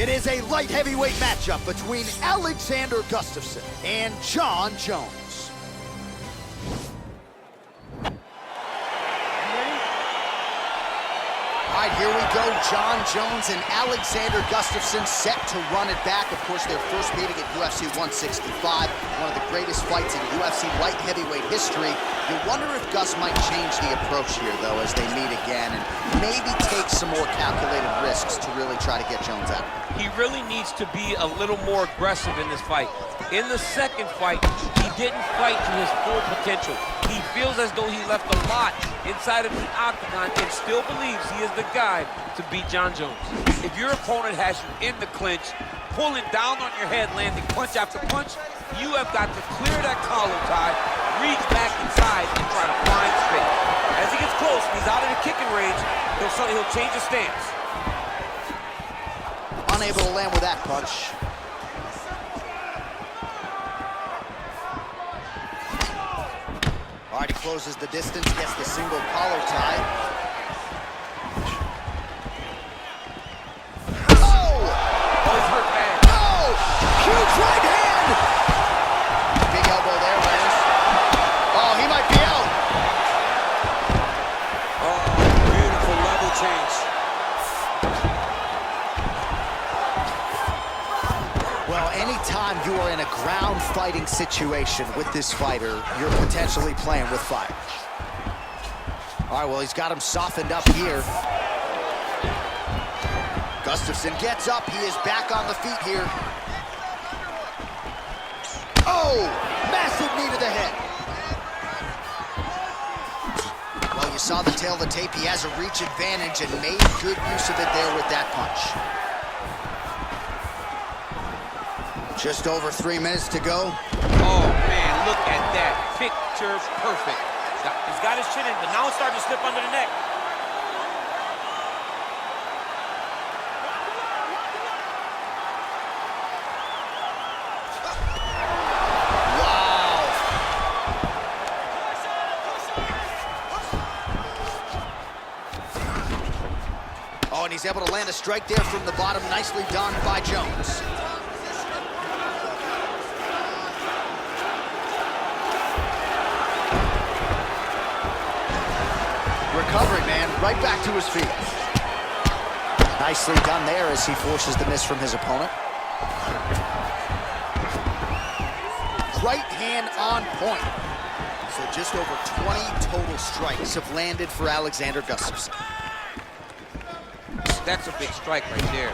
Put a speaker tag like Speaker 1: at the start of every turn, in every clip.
Speaker 1: It is a light heavyweight matchup between Alexander Gustafsson and Jon Jones. All right, here we go. Jon Jones and Alexander Gustafsson set to run it back. Of course, their first meeting at UFC 165, one of the greatest fights in UFC light heavyweight history. You wonder if Gus might change the approach here, though, as they meet again, and maybe take some more calculated risks to really try to get Jones out.
Speaker 2: He really needs to be a little more aggressive in this fight. In the second fight, he didn't fight to his full potential. He feels as though he left a lot inside of the octagon and still believes he is the guy to beat Jon Jones. If your opponent has you in the clinch, pulling down on your head, landing punch after punch, you have got to clear that collar tie, reach back inside, and try to find space. As he gets close, he's out of the kicking range, he'll change his stance.
Speaker 1: Unable to land with that punch. All right, he closes the distance, gets the single collar tie. Oh!
Speaker 2: Oh, he's hurt bad.
Speaker 1: Oh! Huge right hand! Big elbow there, Lance. Oh, he might be out.
Speaker 2: Oh, beautiful level change.
Speaker 1: Well, anytime you are in a ground fighting situation with this fighter, you're potentially playing with fire. All right, well, he's got him softened up here. Gustafsson gets up. He is back on the feet here. Oh, massive knee to the head. Well, you saw the tail of the tape. He has a reach advantage and made good use of it there with that punch. Just over 3 minutes to go.
Speaker 2: Oh, man, look at that. Picture perfect. He's got his chin in, but now it's starting to slip under the neck.
Speaker 1: Wow. Oh, and he's able to land a strike there from the bottom. Nicely done by Jones. Recovery, man, right back to his feet. Nicely done there as he forces the miss from his opponent. Right hand on point. So just over 20 total strikes have landed for Alexander Gustafsson.
Speaker 2: That's a big strike right there.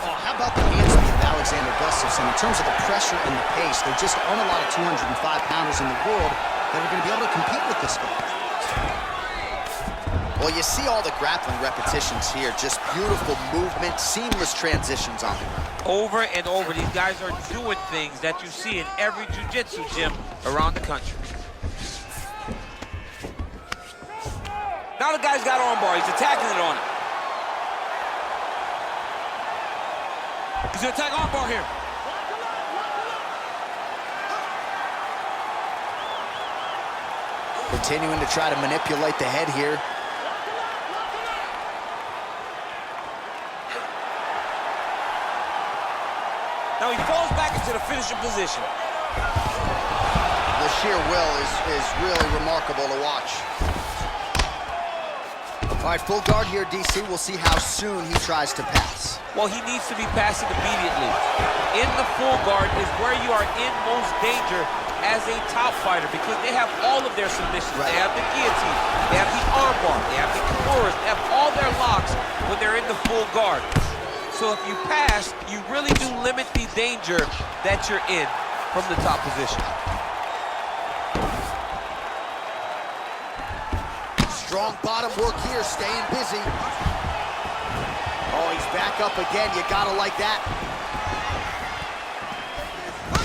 Speaker 1: Oh, how about the hands of Alexander Gustafsson? In terms of the pressure and the pace, there just aren't a lot of 205-pounders in the world that are going to be able to compete with this guy. Well, you see all the grappling repetitions here. Just beautiful movement, seamless transitions on the ground.
Speaker 2: Over and over, these guys are doing things that you see in every jiu-jitsu gym around the country. Now the guy's got armbar. He's attacking it on him. He's going to attack armbar here.
Speaker 1: Continuing to try to manipulate the head here.
Speaker 2: Now he falls back into the finishing position.
Speaker 1: The sheer will is really remarkable to watch. All right, full guard here, DC. We'll see how soon he tries to pass.
Speaker 2: Well, he needs to be passing immediately. In the full guard is where you are in most danger as a top fighter because they have all of their submissions. Right. They have the guillotine, they have the armbar, they have the kimuras, they have all their locks when they're in the full guard. So if you pass, you really do limit the danger that you're in from the top position.
Speaker 1: Strong bottom work here, staying busy. Oh, he's back up again. You gotta like that.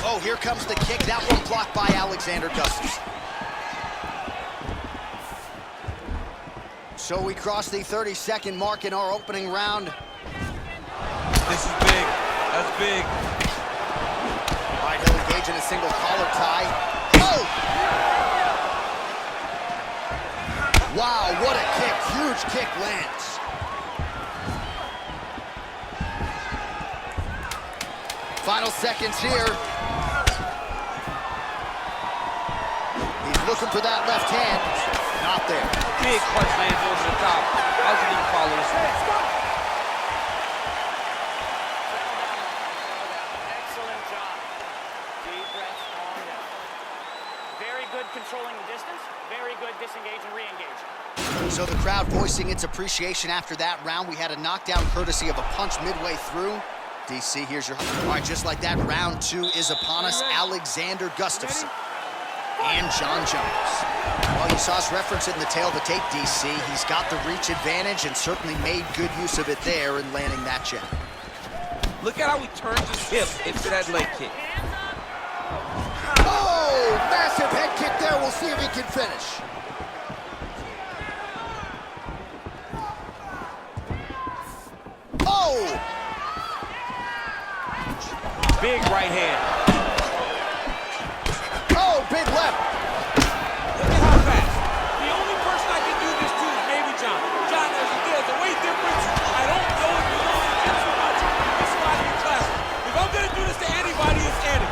Speaker 1: Oh, here comes the kick. That one blocked by Alexander Gustafsson. So we cross the 30-second mark in our opening round.
Speaker 2: This is big. That's big.
Speaker 1: All right, he'll engage in a single collar tie. Oh! Wow, what a kick. Huge kick lands. Final seconds here. He's looking for that left hand. Not there.
Speaker 2: Big punch lands over the top. How's he gonna follow this one?
Speaker 3: Excellent job. Deep breaths, calm down. Very good controlling the distance. Very good disengage and re-engage.
Speaker 1: So the crowd voicing its appreciation after that round. We had a knockdown courtesy of a punch midway through. DC, here's your... All right, just like that, round 2 is upon us. Alexander Gustafsson and Jon Jones. Well, you saw us reference it in the tail of the tape, DC. He's got the reach advantage and certainly made good use of it there in landing that jab.
Speaker 2: Look at how he turns his hip into that leg kick.
Speaker 1: Oh, massive head kick there. We'll see if he can finish. Oh!
Speaker 2: Big right hand.
Speaker 1: Oh, big left.
Speaker 2: Look at how fast. The only person I can do this to is maybe Jon. Jon, there's a weight difference. I don't know if you know jiu-jitsu about you. This is why you're class. If I'm going to do this to anybody, it's Eddie.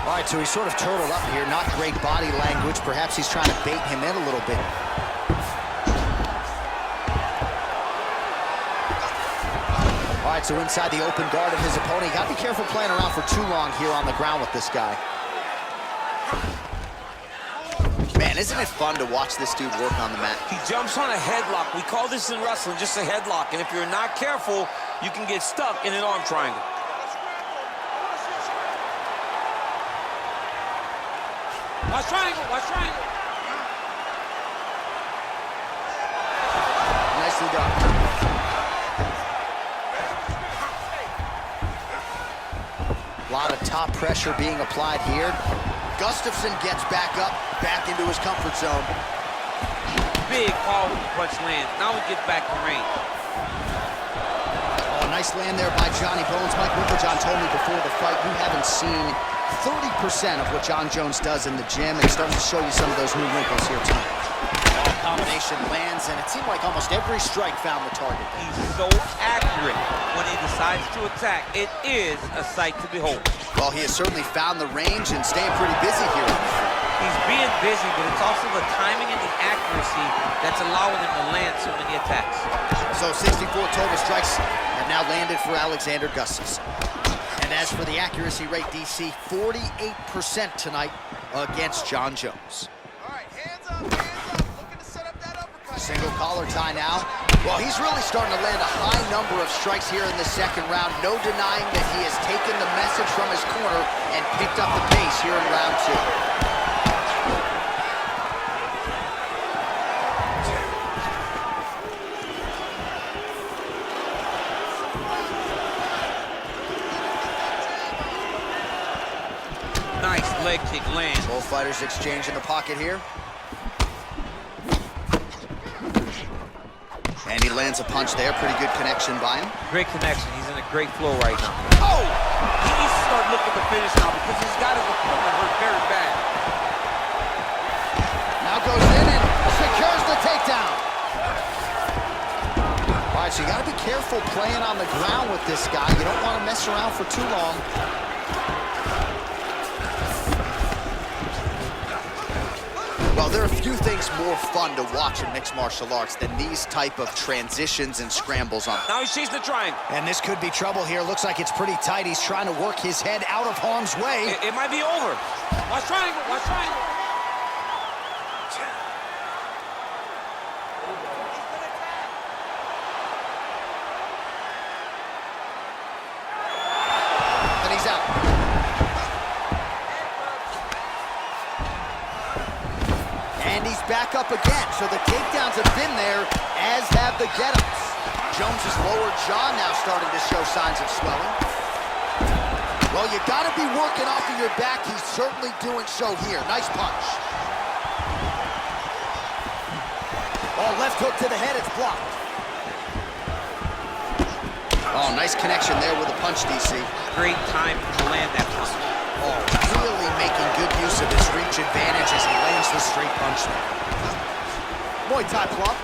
Speaker 1: All right, so he's sort of turtled up here. Not great body language. Perhaps he's trying to bait him in a little bit. All right, so inside the open guard of his opponent. You got to be careful playing around for too long here on the ground with this guy. Man, isn't it fun to watch this dude work on the mat?
Speaker 2: He jumps on a headlock. We call this in wrestling just a headlock. And if you're not careful, you can get stuck in an arm triangle. Watch triangle, watch triangle.
Speaker 1: Nicely done. A lot of top pressure being applied here. Gustafsson gets back up, back into his comfort zone.
Speaker 2: Big powerful punch lands. Now we get back to range.
Speaker 1: Oh, nice land there by Johnny Bones. Mike Winklejohn told me before the fight, you haven't seen 30% of what Jon Jones does in the gym, and he's starting to show you some of those new wrinkles here tonight. Combination lands, and it seemed like almost every strike found the target.
Speaker 2: He's so accurate when he decides to attack. It is a sight to behold.
Speaker 1: Well, he has certainly found the range and staying pretty busy here.
Speaker 2: He's being busy, but it's also the timing and the accuracy that's allowing him to land so many attacks.
Speaker 1: So 64 total strikes have now landed for Alexander Gustafsson. And as for the accuracy rate, DC, 48% tonight against Jon Jones.
Speaker 4: All right, hands up, looking to set up that uppercut.
Speaker 1: Single collar tie now. Well, he's really starting to land a high number of strikes here in the second round. No denying that he has taken the message from his corner and picked up the pace here in round 2.
Speaker 2: Nice leg kick land.
Speaker 1: Both fighters exchange in the pocket here. And he lands a punch there. Pretty good connection by him.
Speaker 2: Great connection. He's in a great flow right now.
Speaker 1: Oh!
Speaker 2: He needs to start looking to finish now because he's got his opponent hurt very bad.
Speaker 1: Now goes in and secures the takedown. All right, so you got to be careful playing on the ground with this guy. You don't want to mess around for too long. Well, there are a few things more fun to watch in mixed martial arts than these type of transitions and scrambles on.
Speaker 2: Now he's chasing the triangle.
Speaker 1: And this could be trouble here. Looks like it's pretty tight. He's trying to work his head out of harm's way.
Speaker 2: It might be over. Watch triangle, watch triangle.
Speaker 1: And he's out. And he's back up again. So the takedowns have been there, as have the get-ups. Jones's lower jaw now starting to show signs of swelling. Well, you got to be working off of your back. He's certainly doing so here. Nice punch. Oh, left hook to the head. It's blocked. Oh, nice connection there with a punch, DC.
Speaker 2: Great time to land that punch.
Speaker 1: Oh, really making good use of his reach advantage as he lands the straight punch there. Muay Thai club.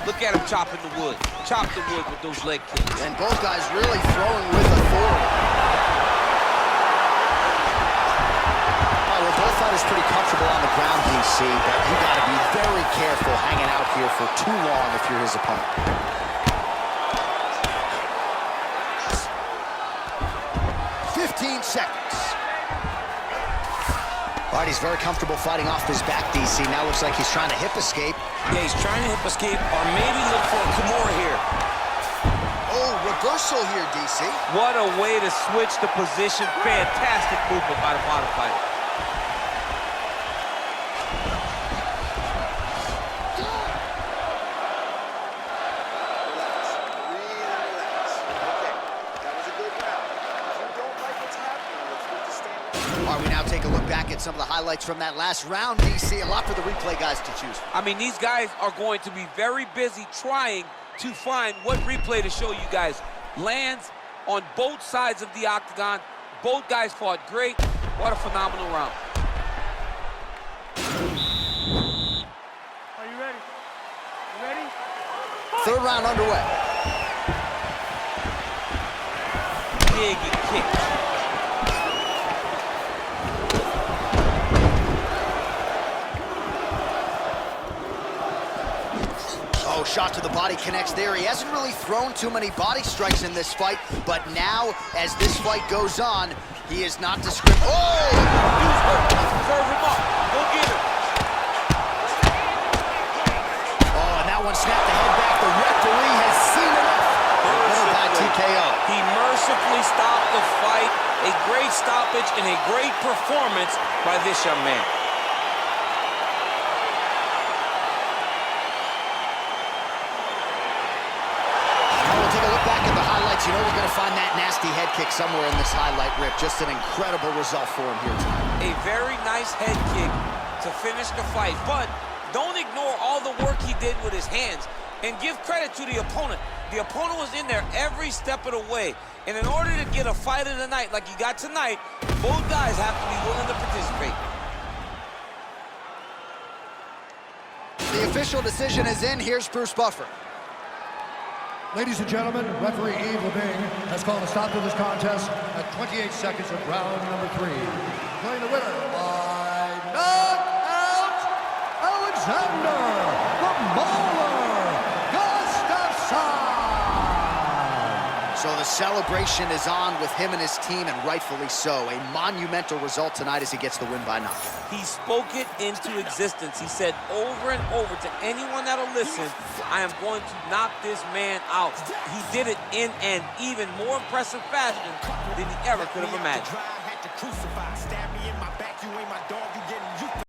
Speaker 2: Look at him chopping the wood. Chop the wood with those leg kicks.
Speaker 1: And both guys really throwing with authority. Well, both fighters pretty comfortable on the ground, DC, but you got to be very careful hanging out here for too long if you're his opponent. 15 seconds. All right, he's very comfortable fighting off his back, DC. Now looks like he's trying to hip escape.
Speaker 5: Yeah, he's trying to hip escape or maybe look for a Kimura here.
Speaker 1: Oh, reversal here, DC.
Speaker 2: What a way to switch the position. Fantastic movement by the bottom fighter.
Speaker 1: All right, we now take a look back at some of the highlights from that last round, DC. A lot for the replay guys to choose from.
Speaker 2: I mean, these guys are going to be very busy trying to find what replay to show you guys. Lands on both sides of the octagon. Both guys fought great. What a phenomenal round.
Speaker 3: Are you ready? You ready?
Speaker 1: Third round underway.
Speaker 2: Big kick.
Speaker 1: Oh, shot to the body connects there. He hasn't really thrown too many body strikes in this fight, but now, as this fight goes on, he is not discriminating. Oh!
Speaker 2: Serve him up. Go get him.
Speaker 1: Oh, and that one snapped the head back. The referee has seen enough. Winner by TKO.
Speaker 2: He mercifully stopped the fight. A great stoppage and a great performance by this young man.
Speaker 1: You know we're going to find that nasty head kick somewhere in this highlight rip. Just an incredible result for him here tonight.
Speaker 2: A very nice head kick to finish the fight, but don't ignore all the work he did with his hands and give credit to the opponent. The opponent was in there every step of the way, and in order to get a fight of the night like you got tonight, both guys have to be willing to participate.
Speaker 1: The official decision is in. Here's Bruce Buffer.
Speaker 6: Ladies and gentlemen, referee Yves Leving has called a stop to this contest at 28 seconds of round number 3. Playing the winner by knockout, Alexander the Mauler Gustafsson.
Speaker 1: So the celebration is on with him and his team, and rightfully so. A monumental result tonight as he gets the win by knockout.
Speaker 2: He spoke it into existence. He said over and over to anyone that'll listen, I am going to knock this man out. He did it in an even more impressive fashion than he ever could have imagined.